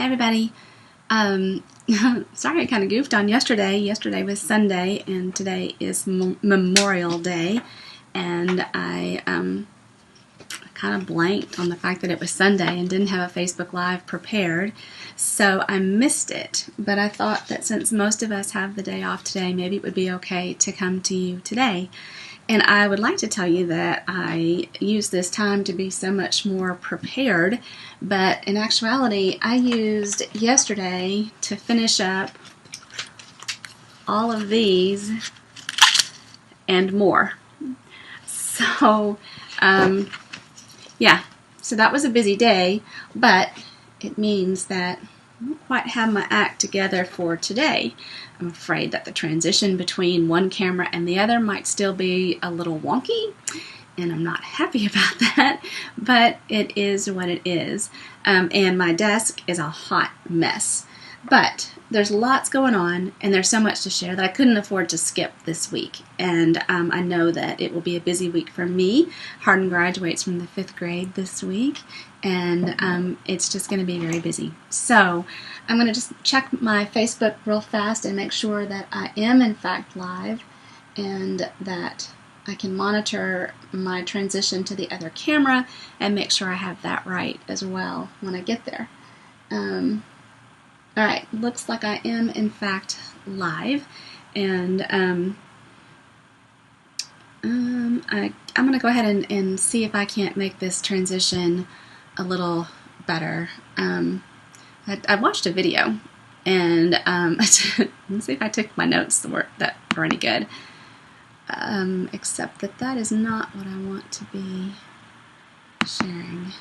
Hey everybody. Sorry I kind of goofed on yesterday. Yesterday was Sunday and today is Memorial Day, and I kind of blanked on the fact that it was Sunday and didn't have a Facebook Live prepared, so I missed it. But I thought that since most of us have the day off today, maybe it would be okay to come to you today. And I would like to tell you that I used this time to be so much more prepared, but in actuality, I used yesterday to finish up all of these and more. So, yeah, so that was a busy day, but it means that I don't quite have my act together for today. I'm afraid that the transition between one camera and the other might still be a little wonky, and I'm not happy about that, but it is what it is. And my desk is a hot mess. But there's lots going on, and there's so much to share that I couldn't afford to skip this week. And I know that it will be a busy week for me. Hardin graduates from the 5th grade this week, and it's just going to be very busy. So I'm going to just check my Facebook real fast and make sure that I am in fact live and that I can monitor my transition to the other camera and make sure I have that right as well when I get there. Alright, looks like I am in fact live, and I'm going to go ahead and see if I can't make this transition a little better. I watched a video, and let's see if I took my notes that were any good, except that that is not what I want to be sharing.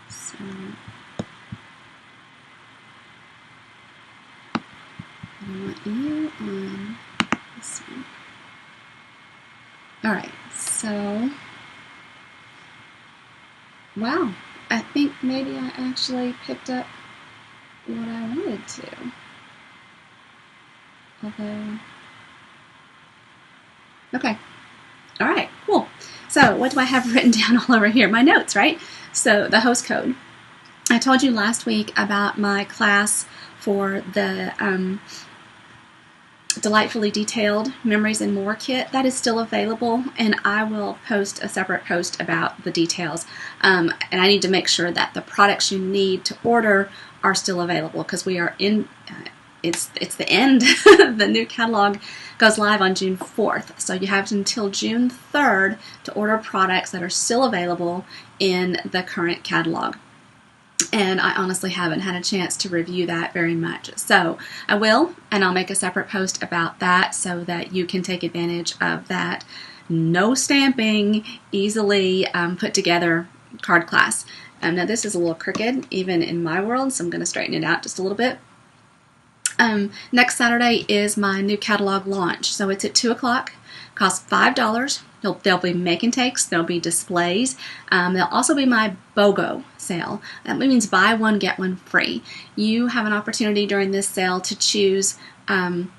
So, I want you on this one. Alright, so, wow, I think maybe I actually picked up what I wanted to. Although, okay, alright, cool. So, what do I have written down all over here? My notes, right? So, the host code. I told you last week about my class for the Delightfully Detailed Memories and More kit. That is still available, and I will post a separate post about the details. And I need to make sure that the products you need to order are still available, because we are in, it's the end. The new catalog goes live on June 4th, so you have until June 3rd to order products that are still available in the current catalog. And I honestly haven't had a chance to review that very much. So I will, and I'll make a separate post about that so that you can take advantage of that no stamping, easily put together card class. Now this is a little crooked, even in my world, so I'm going to straighten it out just a little bit. Next Saturday is my new catalog launch. So it's at 2 o'clock, costs $5. There'll be make and takes, there'll be displays, there'll also be my BOGO sale. That means buy one, get one free. You have an opportunity during this sale to choose from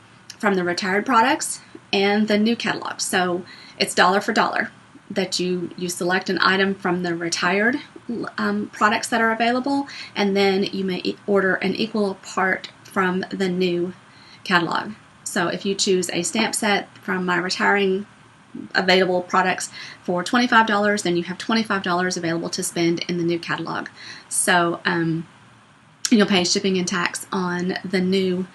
the retired products and the new catalog. So it's dollar for dollar that you select an item from the retired products that are available, and then you may order an equal part from the new catalog. So if you choose a stamp set from my retiring available products for $25, then you have $25 available to spend in the new catalog. So you'll pay shipping and tax on the new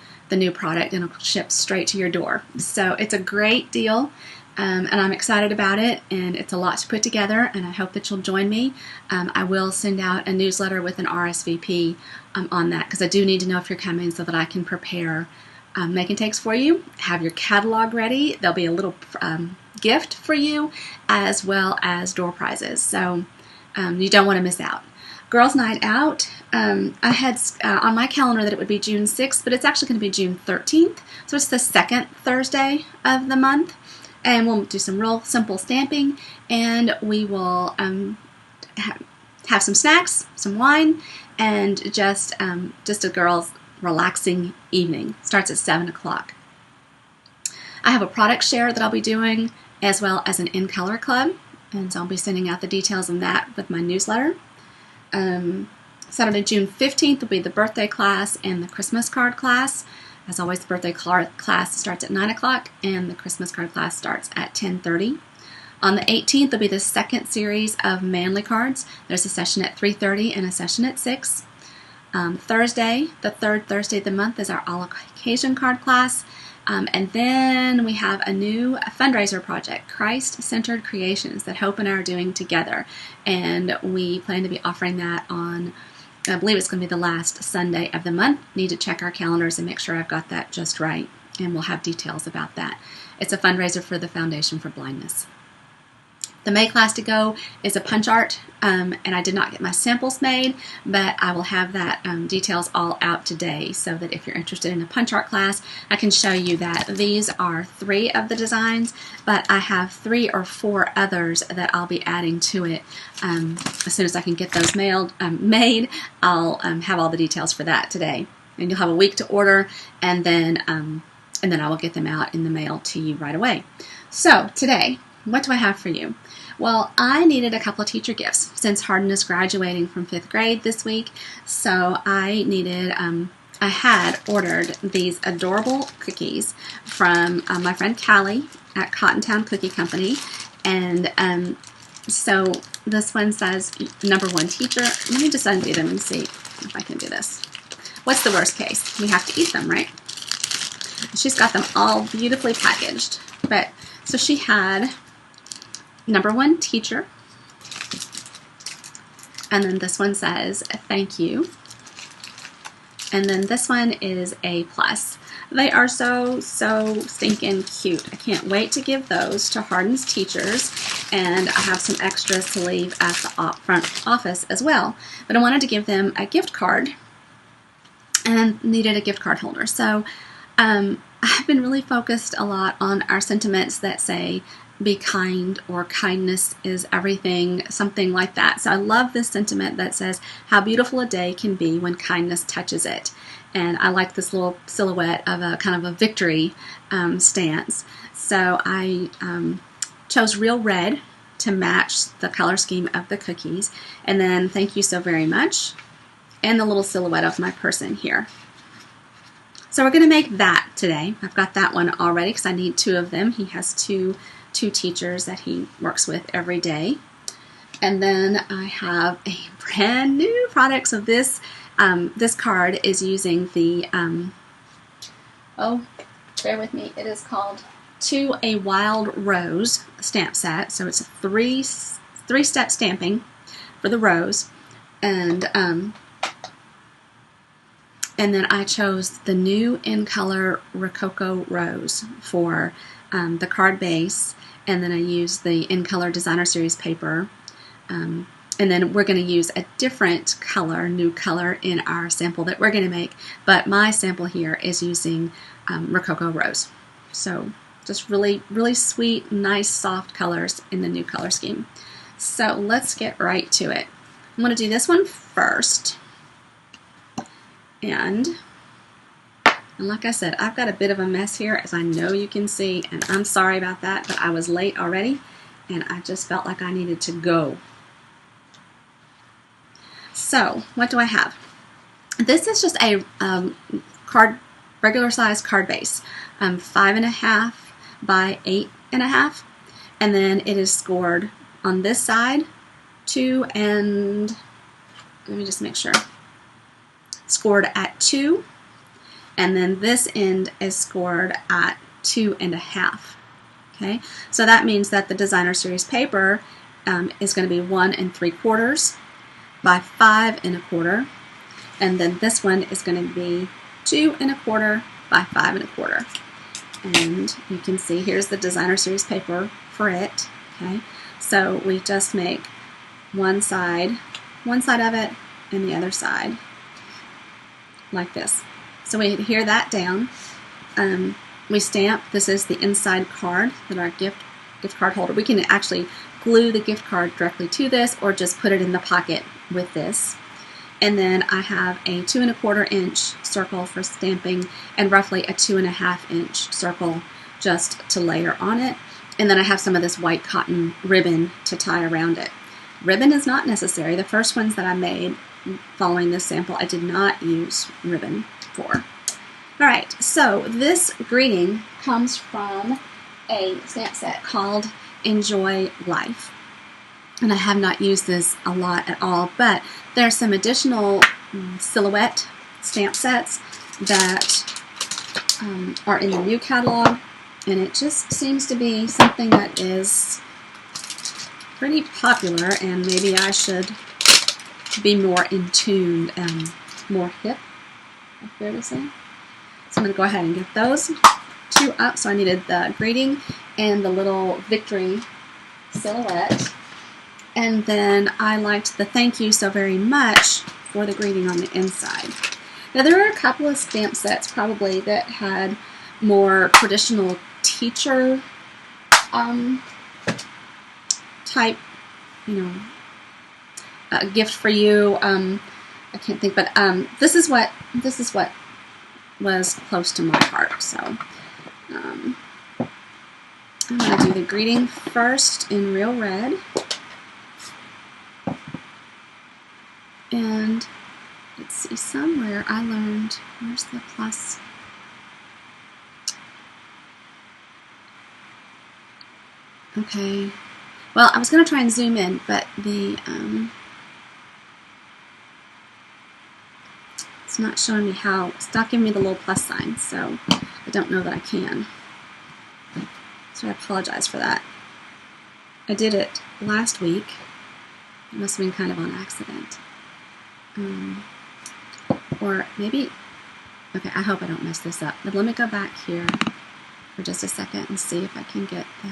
product, and it'll ship straight to your door. So it's a great deal, and I'm excited about it, and it's a lot to put together, and I hope that you'll join me. I will send out a newsletter with an RSVP on that, because I do need to know if you're coming so that I can prepare make and takes for you, have your catalog ready. There'll be a little gift for you, as well as door prizes, so you don't want to miss out. Girls' Night Out, I had on my calendar that it would be June 6th, but it's actually going to be June 13th, so it's the second Thursday of the month, and we'll do some real simple stamping, and we will have some snacks, some wine, and just a girls' relaxing evening. Starts at 7 o'clock. I have a product share that I'll be doing, as well as an in-color club. And so I'll be sending out the details on that with my newsletter. Saturday, June 15th will be the birthday class and the Christmas card class. As always, the birthday class starts at 9 o'clock and the Christmas card class starts at 10:30. On the 18th will be the second series of Manly cards. There's a session at 3:30 and a session at 6. Thursday, the third Thursday of the month, is our All Occasion card class. And then we have a new fundraiser project, Christ-Centered Creations, that Hope and I are doing together. And we plan to be offering that on, I believe it's going to be the last Sunday of the month. Need to check our calendars and make sure I've got that just right. And we'll have details about that. It's a fundraiser for the Foundation for Blindness. The May class to go is a punch art, and I did not get my samples made, but I will have that details all out today so that if you're interested in a punch art class, I can show you that these are 3 of the designs, but I have 3 or 4 others that I'll be adding to it. As soon as I can get those made, I'll have all the details for that today. And you'll have a week to order, and then I will get them out in the mail to you right away. So today, what do I have for you? Well, I needed a couple of teacher gifts since Hardin is graduating from 5th grade this week. So I needed, I had ordered these adorable cookies from my friend Callie at Cottontown Cookie Company. And so this one says number 1 teacher. Let me just undo them and see if I can do this. What's the worst case? We have to eat them, right? She's got them all beautifully packaged. But so she had number 1 teacher, and then this one says thank you, and then this one is A+. They are so stinking cute. I can't wait to give those to Hardin's teachers, and I have some extras to leave at the front office as well. But I wanted to give them a gift card and needed a gift card holder. So I've been really focused a lot on our sentiments that say be kind or kindness is everything, something like that. So I love this sentiment that says how beautiful a day can be when kindness touches it. And I like this little silhouette of a kind of a victory stance. So I chose real red to match the color scheme of the cookies. And then thank you so very much. And the little silhouette of my person here. So we're going to make that today. I've got that one already because I need 2 of them. He has two teachers that he works with every day. And then I have a brand new product. So this card is using the, bear with me, it is called To a Wild Rose stamp set. So it's a three-step stamping for the rose. And then I chose the new In Color Rococo Rose for the card base, and then I used the In Color Designer Series paper, and then we're going to use a different color, new color, in our sample that we're going to make, but my sample here is using Rococo Rose. So just really, really sweet, nice, soft colors in the new color scheme. So let's get right to it. I'm going to do this one first. And like I said, I've got a bit of a mess here, as I know you can see, and I'm sorry about that, but I was late already, and I just felt like I needed to go. So, what do I have? This is just a regular size card base, 5.5 by 8.5, and then it is scored on this side 2 and, let me just make sure, scored at 2, and then this end is scored at 2.5. Okay, so that means that the Designer Series paper is going to be 1 3/4 by 5 1/4, and then this one is going to be 2 1/4 by 5 1/4. And you can see here's the Designer Series paper for it. Okay, so we just make one side of it and the other side like this. So we adhere that down. We stamp. This is the inside card that our gift card holder. We can actually glue the gift card directly to this, or just put it in the pocket with this. And then I have a 2 1/4 inch circle for stamping, and roughly a 2.5 inch circle just to layer on it. And then I have some of this white cotton ribbon to tie around it. Ribbon is not necessary. The first ones that I made following this sample, I did not use ribbon for. All right, so this greeting comes from a stamp set called Enjoy Life. And I have not used this a lot at all, but there's some additional silhouette stamp sets that are in the new catalog, and it just seems to be something that is pretty popular, and maybe I should be more in tune and more hip, I fair to say. So I'm going to go ahead and get those two up. So I needed the greeting and the little victory silhouette. And then I liked the thank you so very much for the greeting on the inside. Now there are a couple of stamp sets probably that had more traditional teacher type, a gift for you. I can't think, but this is what was close to my heart. So I'm going to do the greeting first in Real Red. And let's see, somewhere I learned, where's the plus? Okay, well, I was going to try and zoom in, but the it's not showing me how. It's not giving me the little plus sign, so I don't know that I can. So I apologize for that. I did it last week. It must have been kind of on accident. Or maybe, okay, I hope I don't mess this up. But let me go back here for just a second and see if I can get the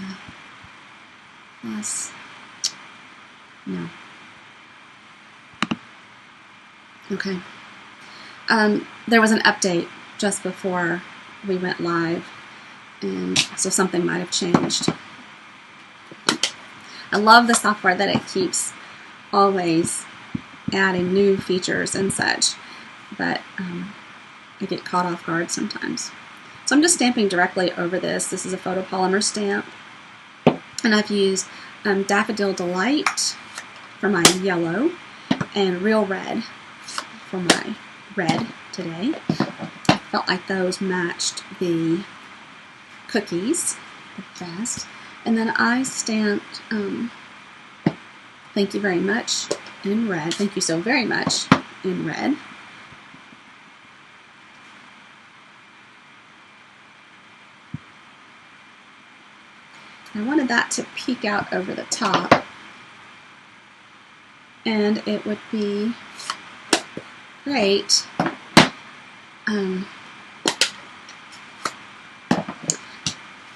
plus. No. Okay. There was an update just before we went live, and so something might have changed. I love the software that it keeps always adding new features and such, but I get caught off guard sometimes. So I'm just stamping directly over this. This is a photopolymer stamp, and I've used Daffodil Delight for my yellow and Real Red for my red today. I felt like those matched the cookies the best. And then I stamped thank you very much in red. Thank you so very much in red. I wanted that to peek out over the top, and it would be great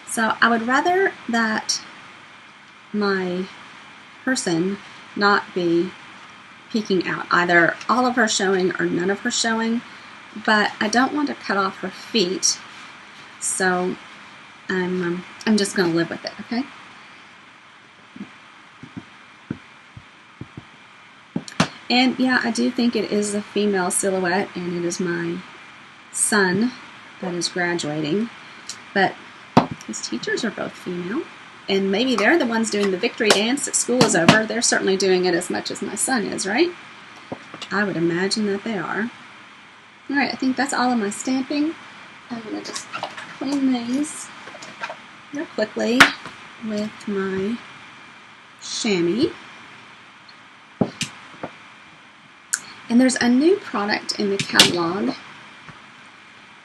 so I would rather that my person not be peeking out, either all of her showing or none of her showing, but I don't want to cut off her feet, so I'm just going to live with it, okay? And yeah, I do think it is a female silhouette, and it is my son that is graduating, but his teachers are both female, and maybe they're the ones doing the victory dance at school is over. They're certainly doing it as much as my son is, right? I would imagine that they are. All right, I think that's all of my stamping. I'm going to just clean these real quickly with my chamois. And there's a new product in the catalog,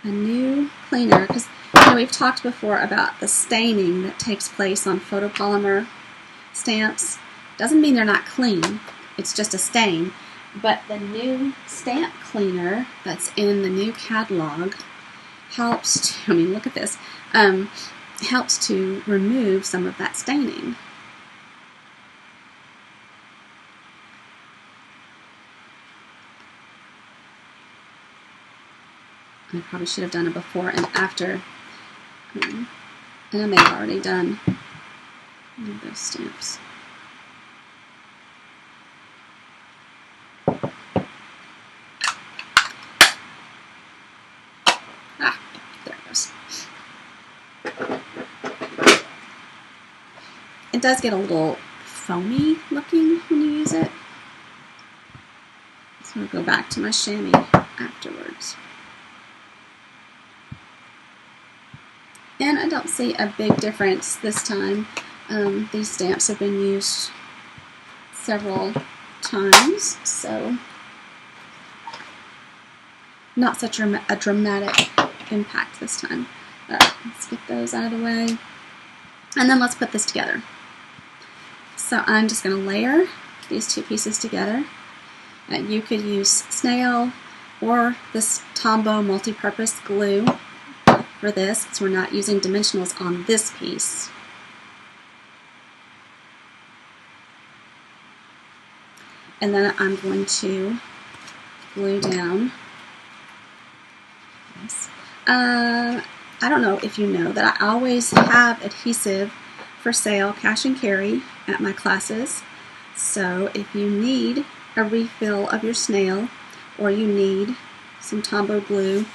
a new cleaner, because we've talked before about the staining that takes place on photopolymer stamps. Doesn't mean they're not clean, it's just a stain. But the new stamp cleaner that's in the new catalog helps to, look at this, helps to remove some of that staining. I probably should have done a before and after. And I may have already done one of those stamps. Ah, there it goes. does get a little foamy looking when you use it. So I'll go back to my chamois afterwards. And I don't see a big difference this time. These stamps have been used several times, so not such a dramatic impact this time. All right, let's get those out of the way. And then let's put this together. So I'm just going to layer these two pieces together. You could use snail or this Tombow multi-purpose glue for this, because we're not using dimensionals on this piece. And then I'm going to glue down this. I don't know if you know that I always have adhesive for sale, cash and carry, at my classes. So if you need a refill of your snail, or you need some Tombow glue,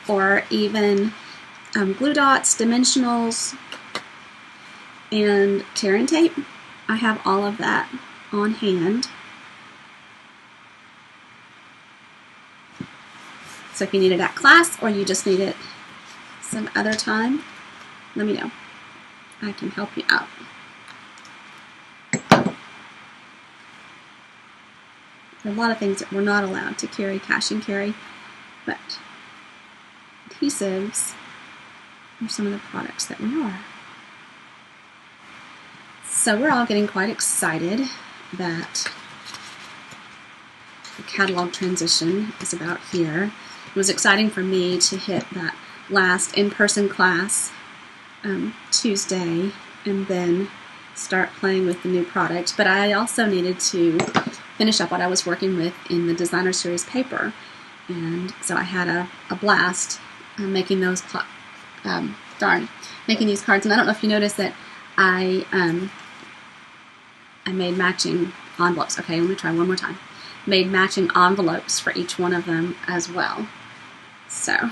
or even glue dots, dimensionals, and tearing tape, I have all of that on hand. So if you need it at class, or you just need it some other time, let me know. I can help you out. There are a lot of things that we're not allowed to carry cash and carry, but adhesives are some of the products that we are. So we're all getting quite excited that the catalog transition is about here. It was exciting for me to hit that last in-person class Tuesday and then start playing with the new product, but I also needed to finish up what I was working with in the designer series paper, and so I had a blast making those making these cards. And I don't know if you noticed that I made matching envelopes. Okay, let me try one more time. Made matching envelopes for each one of them as well. So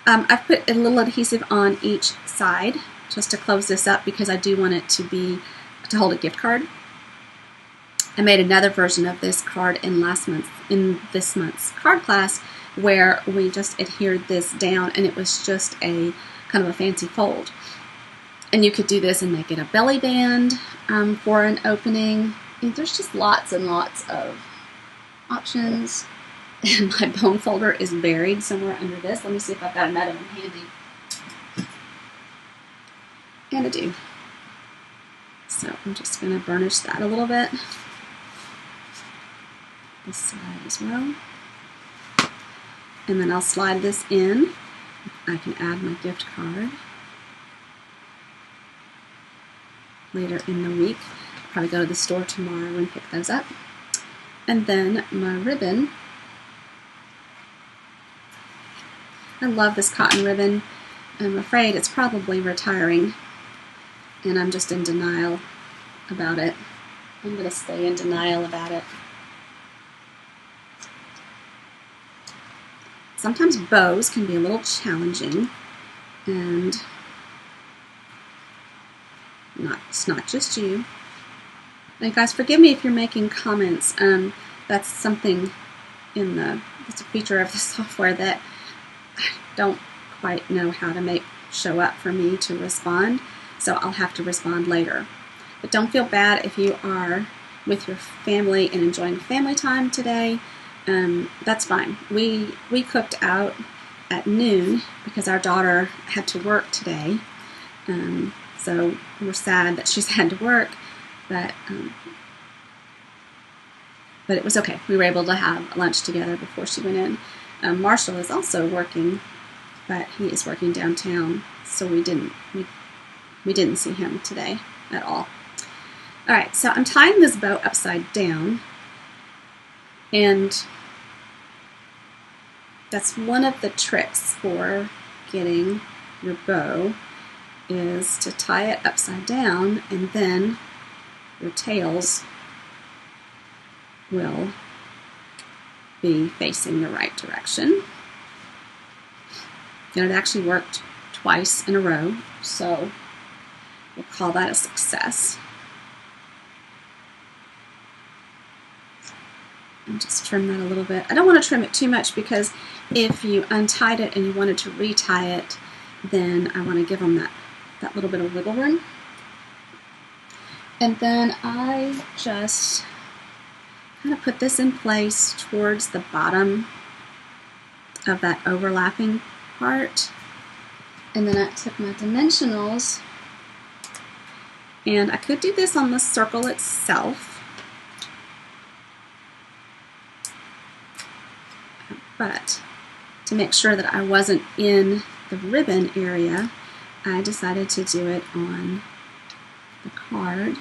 I've put a little adhesive on each side just to close this up, because I do want it to hold a gift card. I made another version of this card in this month's card class, where we just adhered this down, and it was just a kind of a fancy fold. And you could do this and make it a belly band for an opening. And there's just lots and lots of options. And my bone folder is buried somewhere under this. Let me see if I've got another one handy. And I do. So I'm just going to burnish that a little bit. This side as well. And then I'll slide this in. I can add my gift card later in the week. I'll probably go to the store tomorrow and pick those up. And then my ribbon. I love this cotton ribbon. I'm afraid it's probably retiring, and I'm just in denial about it. I'm going to stay in denial about it. Sometimes bows can be a little challenging, and it's not just you. And guys, forgive me if you're making comments. That's something it's a feature of the software that I don't quite know how to make show up for me to respond, so I'll have to respond later. But don't feel bad if you are with your family and enjoying family time today. That's fine. We cooked out at noon because our daughter had to work today, so we're sad that she's had to work, but it was okay. We were able to have lunch together before she went in. Marshall is also working, but he is working downtown, so we didn't see him today at all. All right, so I'm tying this bow upside down, and that's one of the tricks for getting your bow, is to tie it upside down, and then your tails will be facing the right direction. And it actually worked twice in a row, so we'll call that a success. And just trim that a little bit. I don't want to trim it too much because if you untied it and you wanted to retie it, then I want to give them that little bit of wiggle room. And then I just kind of put this in place towards the bottom of that overlapping part. And then I took my dimensionals, and I could do this on the circle itself, but to make sure that I wasn't in the ribbon area, I decided to do it on the card.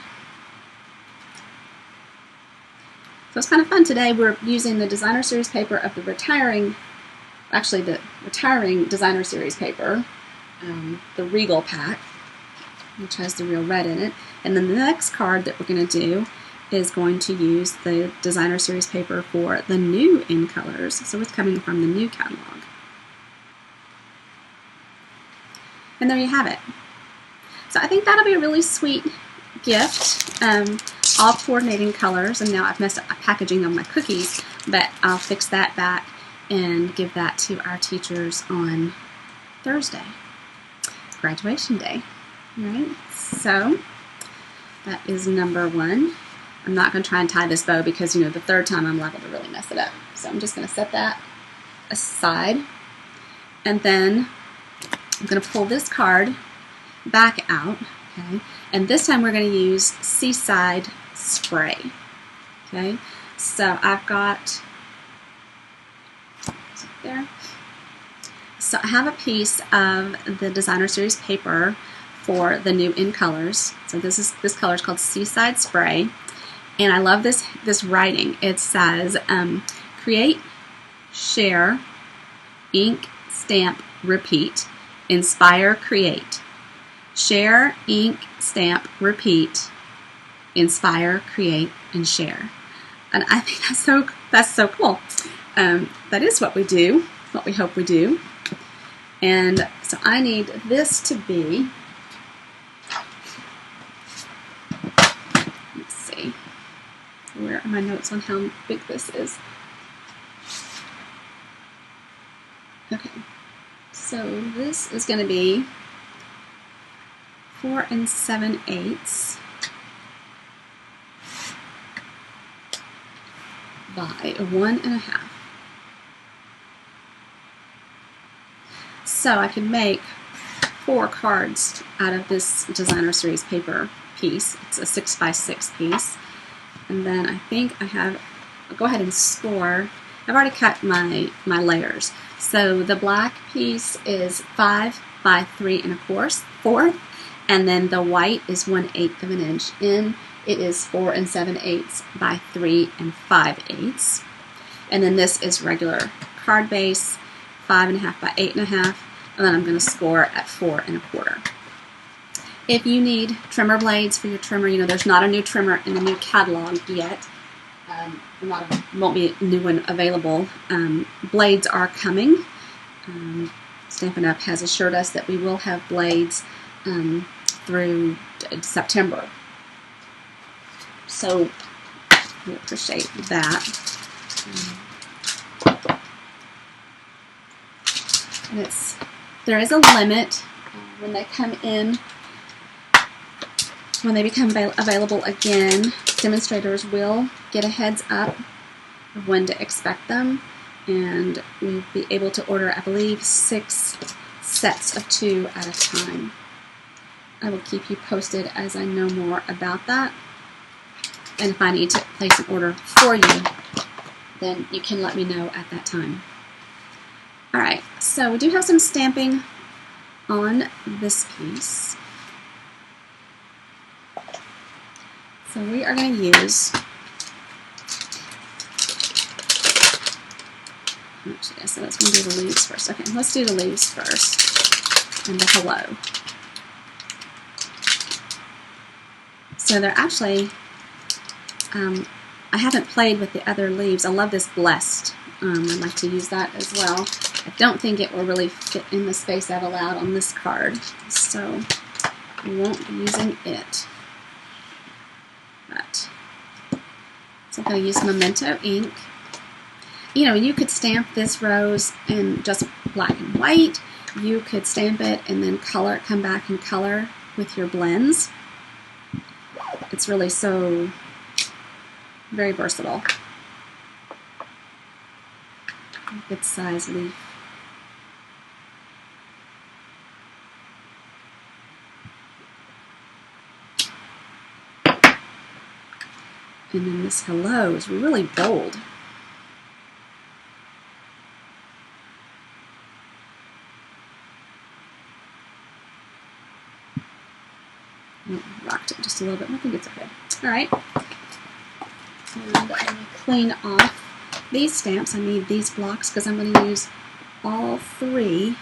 So it's kind of fun. Today we're using the Designer Series paper of the retiring Designer Series paper, the Regal pack, which has the Real Red in it. And then the next card that we're going to do is going to use the Designer Series paper for the new In Colors. So it's coming from the new catalog. And there you have it. So I think that'll be a really sweet gift. All coordinating colors, and now I've messed up my packaging on my cookies, but I'll fix that back and give that to our teachers on Thursday, graduation day. All right, so that is number one. I'm not going to try and tie this bow because, you know, the third time I'm liable to really mess it up. So I'm just going to set that aside, and then I'm going to pull this card back out, okay? And this time we're going to use Seaside Spray, okay? So I've got, there. So I have a piece of the Designer Series paper for the new In Colors. So this color is called Seaside Spray, and I love this writing. It says, create, share, ink, stamp, repeat, inspire, create. Share, ink, stamp, repeat, inspire, create, and share. And I think that's so cool. That is what we do, what we hope we do. And so I need this to be, let's see, where are my notes on how big this is? Okay, so this is going to be 4 7/8 by 1 1/2. So I can make 4 cards out of this Designer Series paper piece. It's a 6x6 piece. And then I think I'll go ahead and score. I've already cut my layers. So the black piece is 5 by 3 1/4. And then the white is 1/8 of an inch in. It is 4 7/8 by 3 5/8. And then this is regular card base, 5 1/2 by 8 1/2. And then I'm going to score at 4 1/4. If you need trimmer blades for your trimmer, you know, there's not a new trimmer in the new catalog yet. Won't be a new one available. Blades are coming. Stampin' Up! Has assured us that we will have blades through September. So we appreciate that. And there is a limit when they come in. When they become available again, demonstrators will get a heads up of when to expect them, and we'll be able to order, I believe, 6 sets of 2 at a time. I will keep you posted as I know more about that, and if I need to place an order for you, then you can let me know at that time. Alright, so we do have some stamping on this piece. So we are going to use, actually, so let's do the leaves first. Okay, let's do the leaves first, and the hello. So they're actually, I haven't played with the other leaves. I love this blessed. I'd like to use that as well. I don't think it will really fit in the space I've allowed on this card, so we won't be using it. But so I'm going to use Memento ink, you know, you could stamp this rose in just black and white. You could stamp it and then color it, come back and color with your blends. It's really so very versatile. Good size leaf. And then this hello is really bold. Rocked it just a little bit. I think it's okay. All right. And I'm going to clean off these stamps. I need these blocks because I'm going to use all 3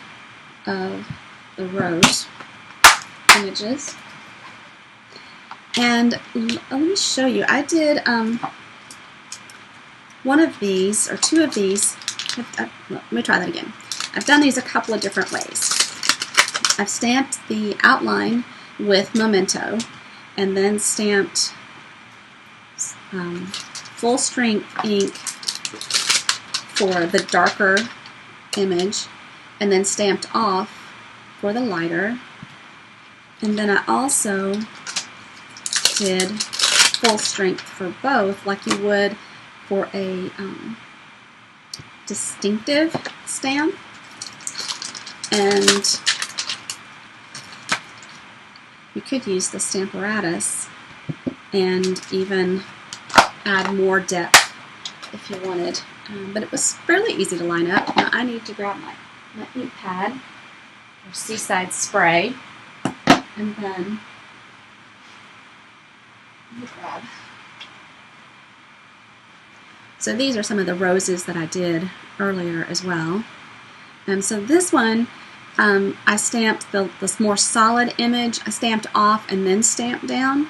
of the rose images. And let me show you. I did one of these, or 2 of these. Let me try that again. I've done these a couple of different ways. I've stamped the outline with Memento, and then stamped full strength ink for the darker image, and then stamped off for the lighter. And then I also did full strength for both, like you would for a distinctive stamp. And you could use the Stamparatus and even add more depth if you wanted. But it was fairly easy to line up. Now I need to grab my ink pad or Seaside Spray, and then let me grab. So these are some of the roses that I did earlier as well. So this one, I stamped this more solid image. I stamped off and then stamped down,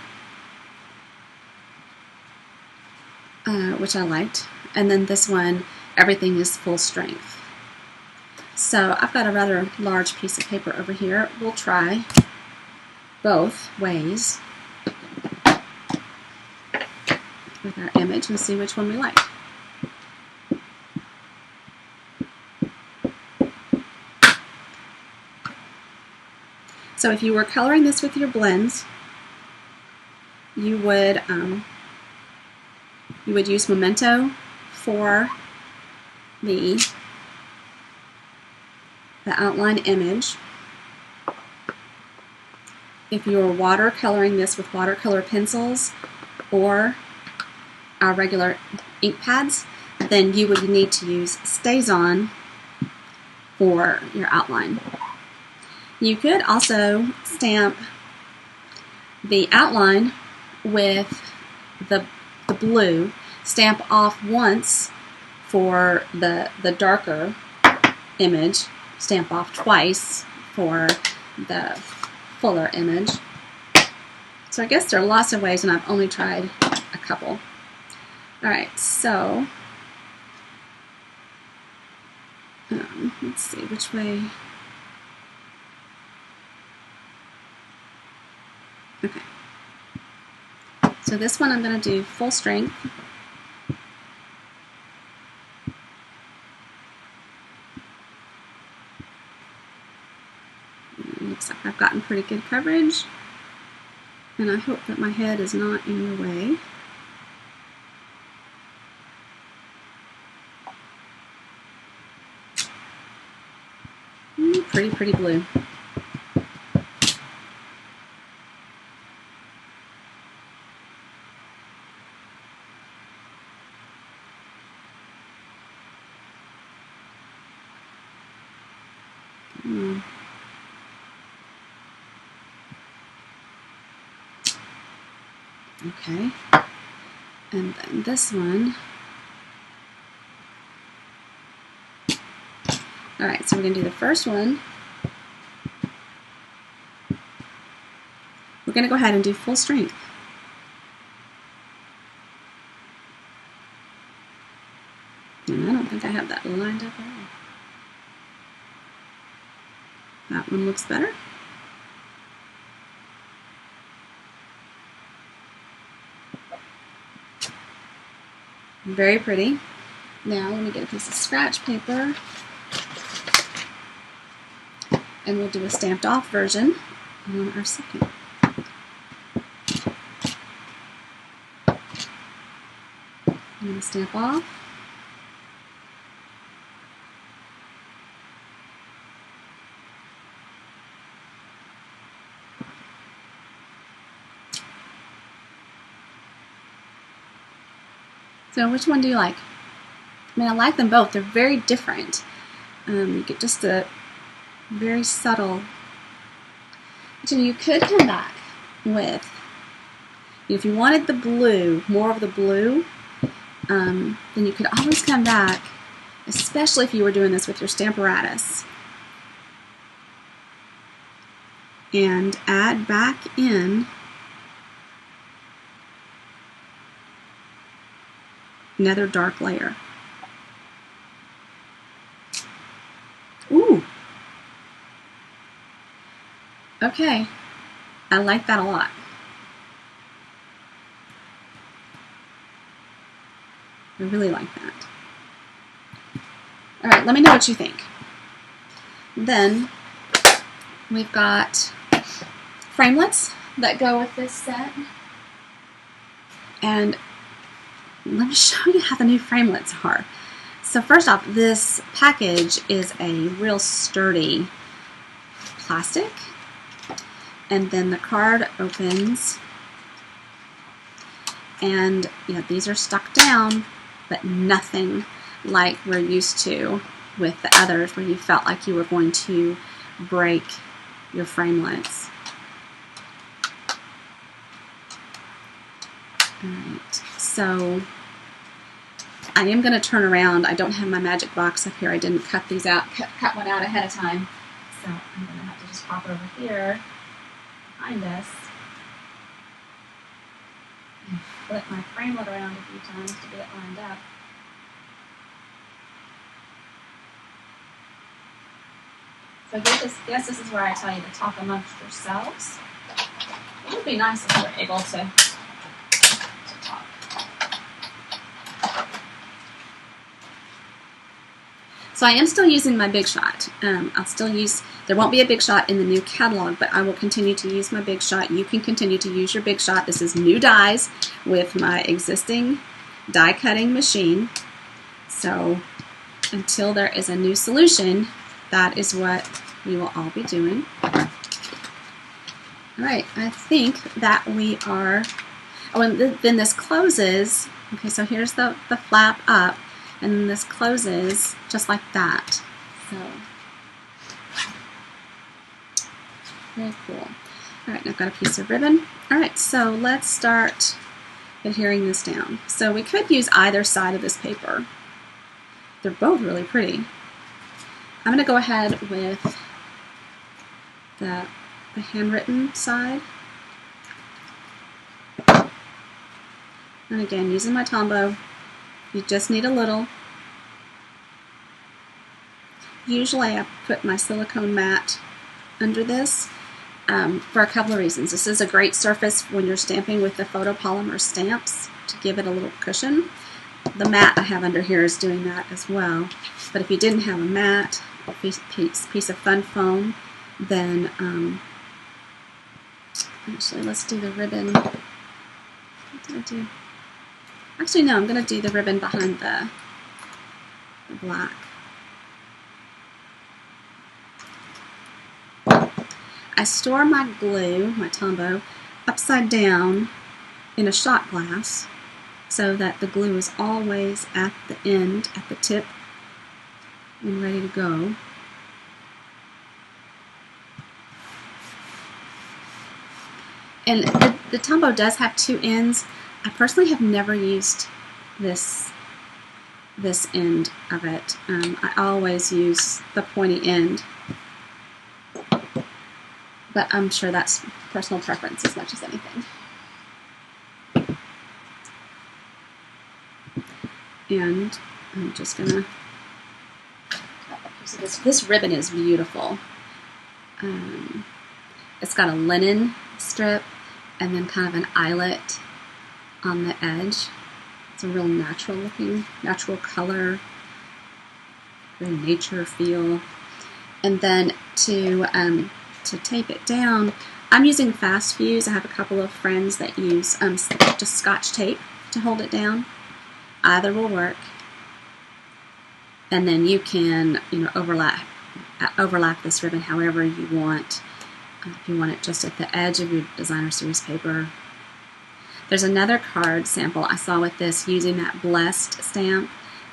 which I liked. And then this one, everything is full strength. So I've got a rather large piece of paper over here. We'll try both ways with our image and see which one we like. So if you were coloring this with your blends, you would use Memento for the outline image. If you were watercoloring this with watercolor pencils or our regular ink pads, then you would need to use StazOn for your outline. You could also stamp the outline with the blue, stamp off once for the darker image, stamp off twice for the fuller image. So I guess there are lots of ways, and I've only tried a couple. Alright, so let's see which way. Okay. So this one I'm going to do full strength. Looks like I've gotten pretty good coverage, and I hope that my head is not in the way. Pretty blue. Okay, and then this one. Alright, so we're going to do the first one. We're going to go ahead and do full strength. And I don't think I have that lined up at all. That one looks better. Very pretty. Now let me get a piece of scratch paper, and we'll do a stamped off version on our second. I'm going to stamp off. So which one do you like? I mean, I like them both. They're very different. You get just a very subtle. So you could come back with, if you wanted the blue, more of the blue, then you could always come back, especially if you were doing this with your Stamparatus, and add back in another dark layer. Ooh. Okay. I like that a lot. I really like that. All right, let me know what you think. Then we've got framelits that go with this set. And let me show you how the new framelits are. So first off, this package is a real sturdy plastic. And then the card opens. And these are stuck down, but nothing like we're used to with the others where you felt like you were going to break your framelits. Alright, so I am going to turn around. I don't have my magic box up here. I didn't cut these out, cut one out ahead of time. So I'm going to have to just pop over here behind us. Flip my framelit around a few times to get it lined up. So guess this is where I tell you to talk amongst yourselves. It would be nice if we were able to talk. So I am still using my Big Shot. I'll still use, there won't be a Big Shot in the new catalog, but I will continue to use my Big Shot. You can continue to use your Big Shot. This is new dies with my existing die cutting machine. So until there is a new solution, that is what we will all be doing. Alright, I think that we are, oh, and then this closes. Okay, so here's the flap up, and then this closes just like that. So, very cool. Alright, I've got a piece of ribbon. Alright, so let's start adhering this down. So we could use either side of this paper. They're both really pretty. I'm going to go ahead with the handwritten side. And again, using my Tombow, you just need a little. Usually I put my silicone mat under this for a couple of reasons. This is a great surface when you're stamping with the photopolymer stamps to give it a little cushion. The mat I have under here is doing that as well. But if you didn't have a mat, a piece of fun foam, then actually let's do the ribbon. What did I do? Actually no, I'm going to do the ribbon behind the black. I store my glue, my Tombow, upside down in a shot glass so that the glue is always at the end, at the tip, and ready to go. And the Tombow does have two ends. I personally have never used this end of it. I always use the pointy end. But I'm sure that's personal preference as much as anything. And I'm just gonna, so this ribbon is beautiful. It's got a linen strip and then kind of an eyelet on the edge. It's a real natural looking, natural color, very nature feel. And then to tape it down, I'm using Fast Fuse. I have a couple of friends that use just Scotch tape to hold it down. Either will work. And then you can, overlap this ribbon however you want. If you want it just at the edge of your designer series paper. There's another card sample I saw with this using that Blessed stamp.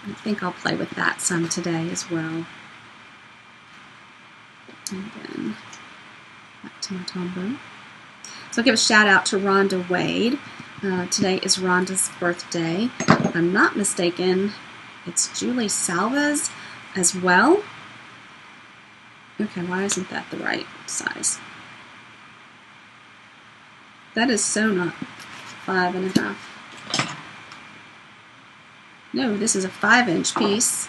I think I'll play with that some today as well. And then back to my Tombow. So I'll give a shout out to Rhonda Wade. Today is Rhonda's birthday. If I'm not mistaken, it's Julie Salvas as well. Okay, why isn't that the right size? That is so not 5.5. No, this is a 5-inch piece.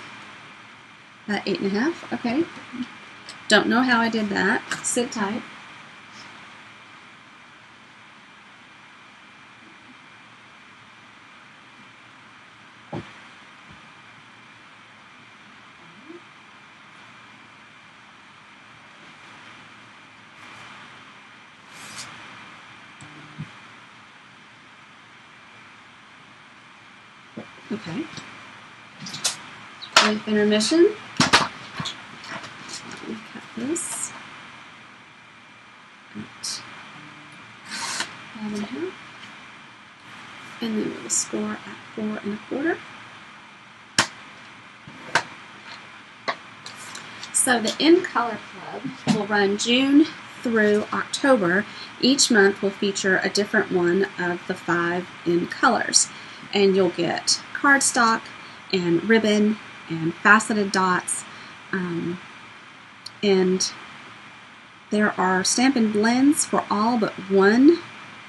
8.5, okay. Don't know how I did that. Sit tight. Okay. Brief intermission. Cut this at 5.5, and then we'll score at 4.25. So the In Color Club will run June through October. Each month will feature a different one of the 5 in colors, and you'll get cardstock and ribbon and faceted dots, and there are Stampin' Blends for all but one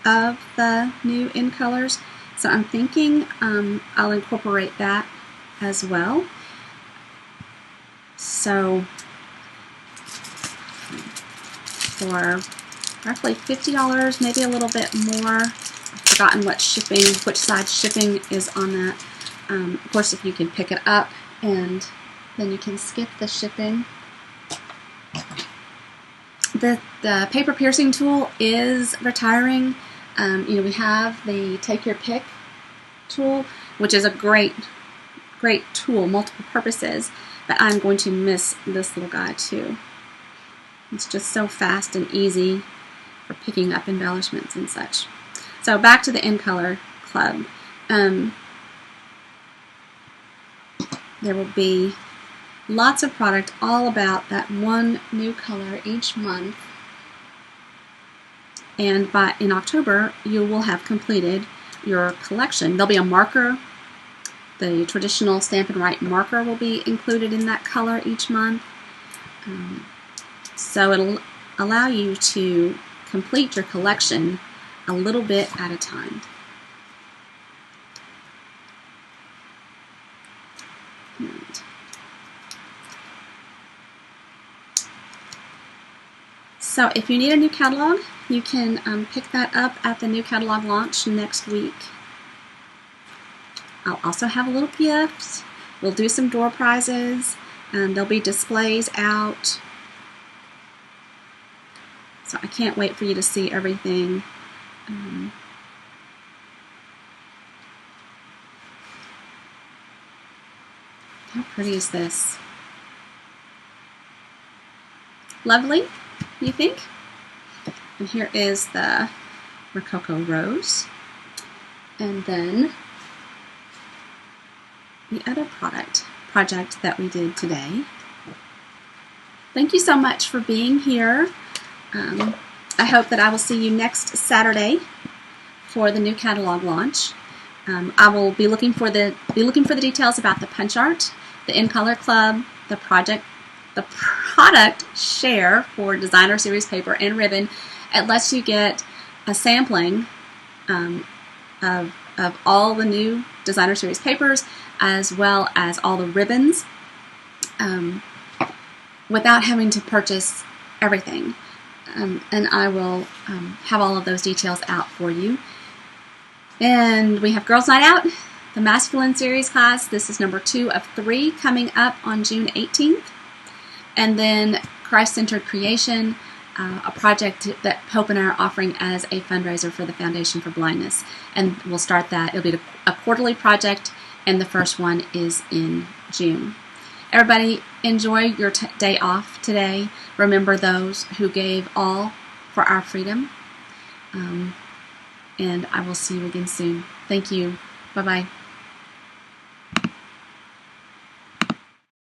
of the new In Colors. So I'm thinking I'll incorporate that as well. So for roughly $50, maybe a little bit more. I've forgotten which side shipping is on that. Of course, if you can pick it up, and then you can skip the shipping. The paper piercing tool is retiring. We have the Take Your Pick tool, which is a great tool, multiple purposes, but I'm going to miss this little guy too. It's just so fast and easy for picking up embellishments and such. So back to the In Color Club. There will be lots of product all about that one new color each month. And in October, you will have completed your collection. There'll be a marker. The traditional Stampin' Write marker will be included in that color each month. So it'll allow you to complete your collection a little bit at a time. So if you need a new catalog, you can pick that up at the new catalog launch next week. I'll also have a little gift. We'll do some door prizes, and there'll be displays out. So I can't wait for you to see everything. How pretty is this? Lovely, you think? And here is the Rococo Rose. And then the other project that we did today. Thank you so much for being here. I hope that I will see you next Saturday for the new catalog launch. I will be looking for the details about the punch art, the In Color Club, the product share for designer series paper and ribbon. It lets you get a sampling of all the new designer series papers, as well as all the ribbons, without having to purchase everything. And I will have all of those details out for you. And we have Girls Night Out The Masculine Series class, this is number 2 of 3 coming up on June 18th. And then Christ-Centered Creation, a project that Hope and I are offering as a fundraiser for the Foundation for Blindness. And we'll start that. It'll be a quarterly project, and the first one is in June. Everybody, enjoy your day off today. Remember those who gave all for our freedom. And I will see you again soon. Thank you. Bye-bye.